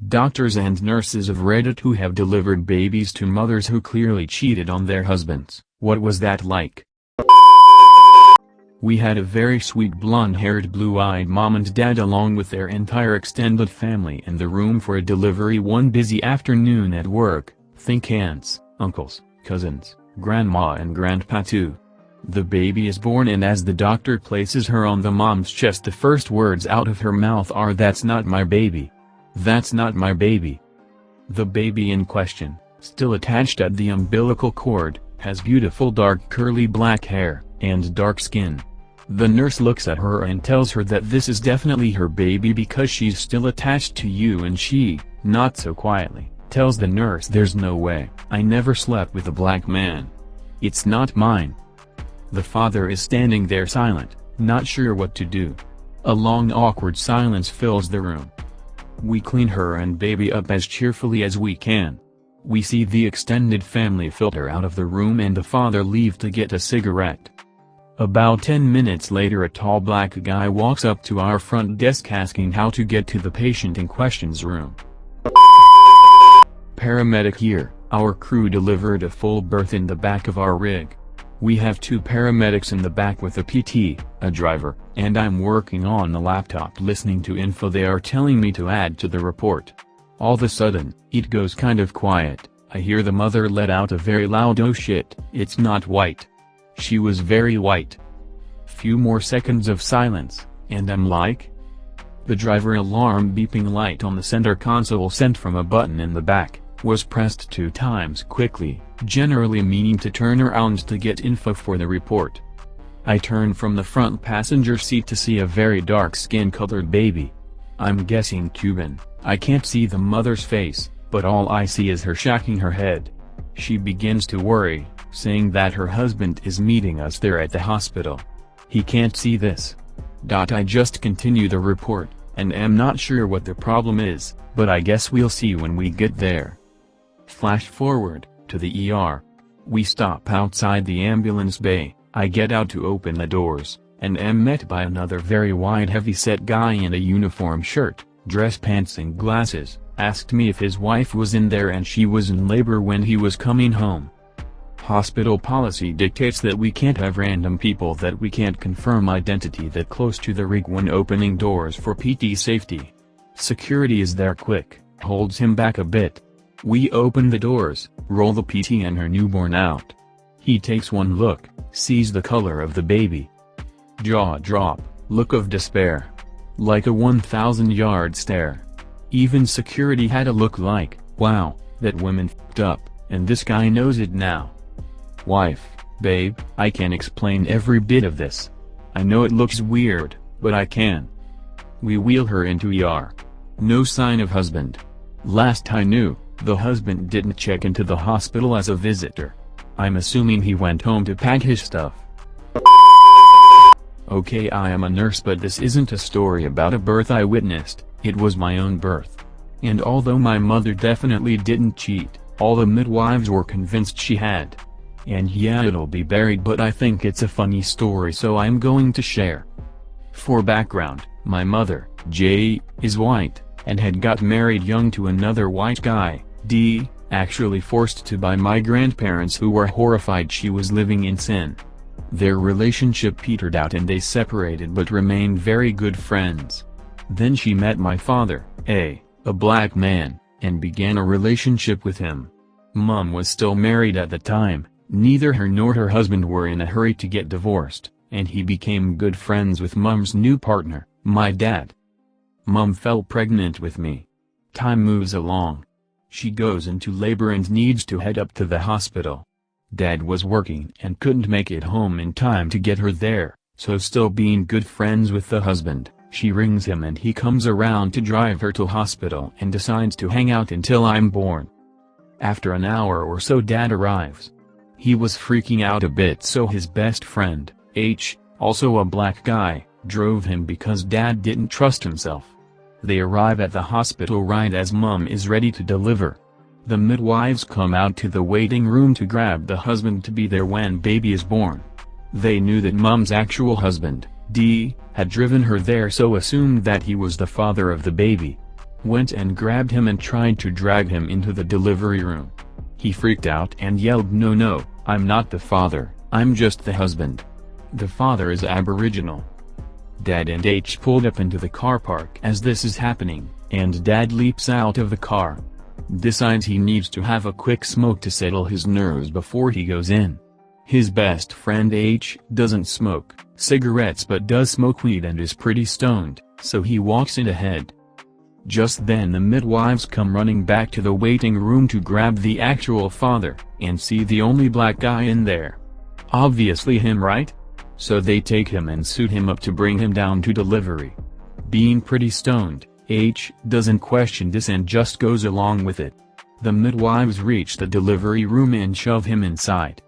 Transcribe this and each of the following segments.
doctors and nurses of Reddit who have delivered babies to mothers who clearly cheated on their husbands. What was that like? We had a very sweet blonde-haired blue-eyed mom and dad along with their entire extended family in the room for a delivery one busy afternoon at work. Think aunts, uncles, cousins, grandma and grandpa too. The baby is born and as the doctor places her on the mom's chest the first words out of her mouth are, "That's not my baby. That's not my baby." The baby in question, still attached at the umbilical cord, has beautiful dark curly black hair, and dark skin. The nurse looks at her and tells her that this is definitely her baby because she's still attached to you, and she, not so quietly, tells the nurse, "There's no way, I never slept with a black man. It's not mine." The father is standing there silent, not sure what to do. A long awkward silence fills the room. We clean her and baby up as cheerfully as we can. We see the extended family filter out of the room and the father leave to get a cigarette. About 10 minutes later a tall black guy walks up to our front desk asking how to get to the patient in question's room. Paramedic here, our crew delivered a full berth in the back of our rig. We have 2 paramedics in the back with a PT, a driver, and I'm working on the laptop listening to info they are telling me to add to the report. All of a sudden, it goes kind of quiet. I hear the mother let out a very loud "Oh shit, it's not white." She was very white. Few more seconds of silence, and I'm like? The driver alarm beeping light on the center console sent from a button in the back, was pressed 2 times quickly, generally meaning to turn around to get info for the report. I turn from the front passenger seat to see a very dark skin-colored baby. I'm guessing Cuban. I can't see the mother's face, but all I see is her shaking her head. She begins to worry, saying that her husband is meeting us there at the hospital. He can't see this. I just continue the report, and am not sure what the problem is, but I guess we'll see when we get there. Flash forward, to the ER. We stop outside the ambulance bay. I get out to open the doors, and am met by another very wide heavy-set guy in a uniform shirt, dress pants and glasses, asked me if his wife was in there and she was in labor when he was coming home. Hospital policy dictates that we can't have random people that we can't confirm identity that close to the rig when opening doors for PT safety. Security is there quick, holds him back a bit. We open the doors, roll the PT and her newborn out. He takes one look, sees the color of the baby. Jaw drop, look of despair. Like a 1,000-yard stare. Even security had a look like, wow, that woman f***ed up, and this guy knows it now. Wife, babe, I can explain every bit of this. I know it looks weird, but I can. We wheel her into ER. No sign of husband. Last I knew, the husband didn't check into the hospital as a visitor. I'm assuming he went home to pack his stuff. Okay, I am a nurse, but this isn't a story about a birth I witnessed, it was my own birth. And although my mother definitely didn't cheat, all the midwives were convinced she had. And yeah, it'll be buried, but I think it's a funny story, so I'm going to share. For background, my mother, J, is white, and had got married young to another white guy, D, actually forced to by my grandparents who were horrified she was living in sin. Their relationship petered out and they separated but remained very good friends. Then she met my father, A black man, and began a relationship with him. Mom was still married at the time. Neither her nor her husband were in a hurry to get divorced, and he became good friends with Mom's new partner, my dad. Mom fell pregnant with me. Time moves along. She goes into labor and needs to head up to the hospital. Dad was working and couldn't make it home in time to get her there, so still being good friends with the husband, she rings him and he comes around to drive her to hospital and decides to hang out until I'm born. After an hour or so Dad arrives. He was freaking out a bit, so his best friend, H, also a black guy, drove him because Dad didn't trust himself. They arrive at the hospital right as Mom is ready to deliver. The midwives come out to the waiting room to grab the husband to be there when baby is born. They knew that Mom's actual husband, D, had driven her there, so assumed that he was the father of the baby. went and grabbed him and tried to drag him into the delivery room. He freaked out and yelled, "No, I'm not the father, I'm just the husband. The father is Aboriginal." Dad and H pulled up into the car park as this is happening, and Dad leaps out of the car. Decides he needs to have a quick smoke to settle his nerves before he goes in. His best friend H doesn't smoke cigarettes but does smoke weed and is pretty stoned, so he walks in ahead. Just then the midwives come running back to the waiting room to grab the actual father, and see the only black guy in there. Obviously him, right? So they take him and suit him up to bring him down to delivery. Being pretty stoned, H doesn't question this and just goes along with it. The midwives reach the delivery room and shove him inside.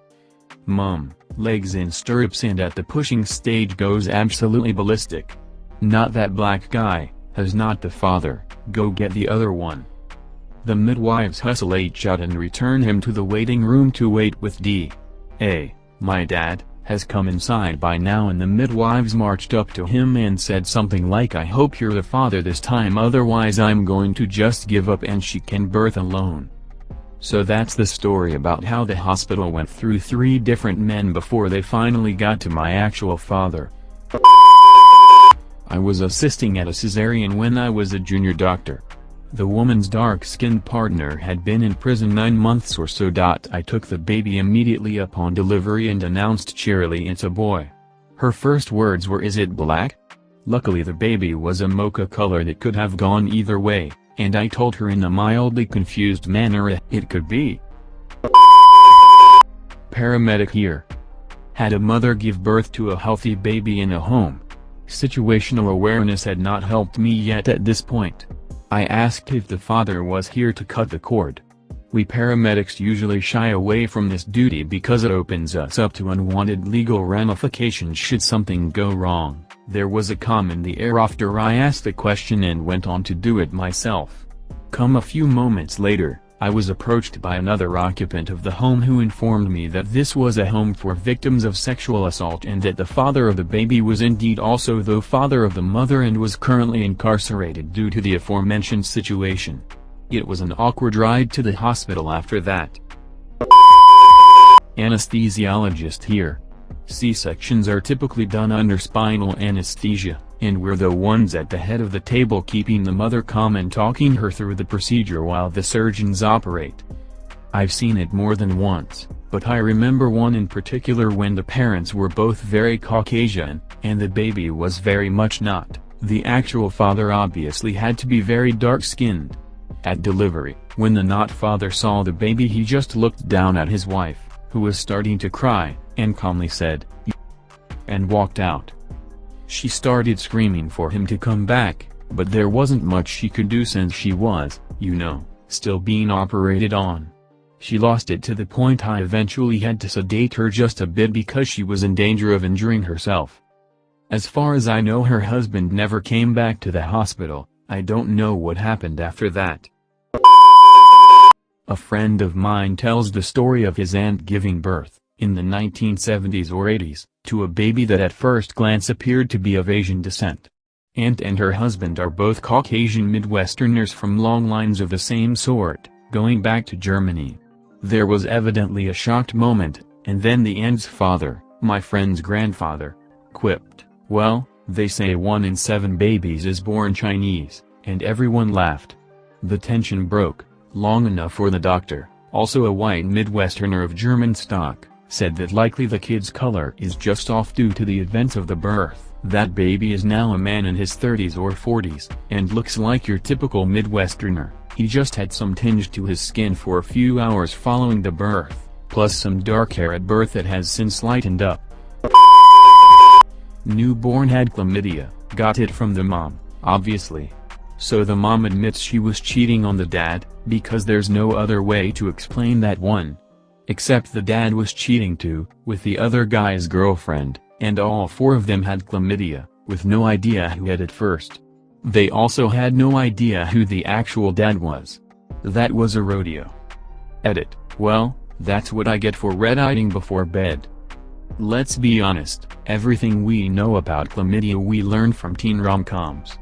Mom, legs in stirrups and at the pushing stage goes absolutely ballistic. "Not that black guy, has not the father, go get the other one." The midwives hustle H out and return him to the waiting room to wait with D. A. My dad has come inside by now, and the midwives marched up to him and said something like, "I hope you're the father this time, otherwise I'm going to just give up and she can birth alone." So that's the story about how the hospital went through 3 different men before they finally got to my actual father. I was assisting at a cesarean when I was a junior doctor. The woman's dark-skinned partner had been in prison 9 months or so. I took the baby immediately upon delivery and announced cheerily, "It's a boy." Her first words were, "Is it black?" Luckily the baby was a mocha color that could have gone either way, and I told her in a mildly confused manner, "It could be." Paramedic here. Had a mother give birth to a healthy baby in a home. Situational awareness had not helped me yet at this point. I asked if the father was here to cut the cord. We paramedics usually shy away from this duty because it opens us up to unwanted legal ramifications should something go wrong. There was a calm in the air after I asked the question and went on to do it myself. A few moments later, I was approached by another occupant of the home who informed me that this was a home for victims of sexual assault and that the father of the baby was indeed also the father of the mother and was currently incarcerated due to the aforementioned situation. It was an awkward ride to the hospital after that. Anesthesiologist here. C-sections are typically done under spinal anesthesia, and we're the ones at the head of the table keeping the mother calm and talking her through the procedure while the surgeons operate. I've seen it more than once, but I remember one in particular when the parents were both very Caucasian, and the baby was very much not. The actual father obviously had to be very dark-skinned. At delivery, when the not father saw the baby, he just looked down at his wife, who was starting to cry, and calmly said, "You," and walked out. She started screaming for him to come back, but there wasn't much she could do since she was, still being operated on. She lost it to the point I eventually had to sedate her just a bit because she was in danger of injuring herself. As far as I know, her husband never came back to the hospital. I don't know what happened after that. A friend of mine tells the story of his aunt giving birth, in the 1970s or 80s, to a baby that at first glance appeared to be of Asian descent. Aunt and her husband are both Caucasian Midwesterners from long lines of the same sort, going back to Germany. There was evidently a shocked moment, and then the aunt's father, my friend's grandfather, quipped, "Well, they say 1 in 7 babies is born Chinese," and everyone laughed. The tension broke, long enough for the doctor, also a white Midwesterner of German stock, said that likely the kid's color is just off due to the events of the birth. That baby is now a man in his 30s or 40s, and looks like your typical Midwesterner. He just had some tinge to his skin for a few hours following the birth, plus some dark hair at birth that has since lightened up. Newborn had chlamydia, got it from the mom, obviously. So the mom admits she was cheating on the dad, because there's no other way to explain that one. Except the dad was cheating too, with the other guy's girlfriend, and all 4 of them had chlamydia, with no idea who had it first. They also had no idea who the actual dad was. That was a rodeo. Edit. Well, that's what I get for red-eyeing before bed. Let's be honest, everything we know about chlamydia we learned from teen rom-coms.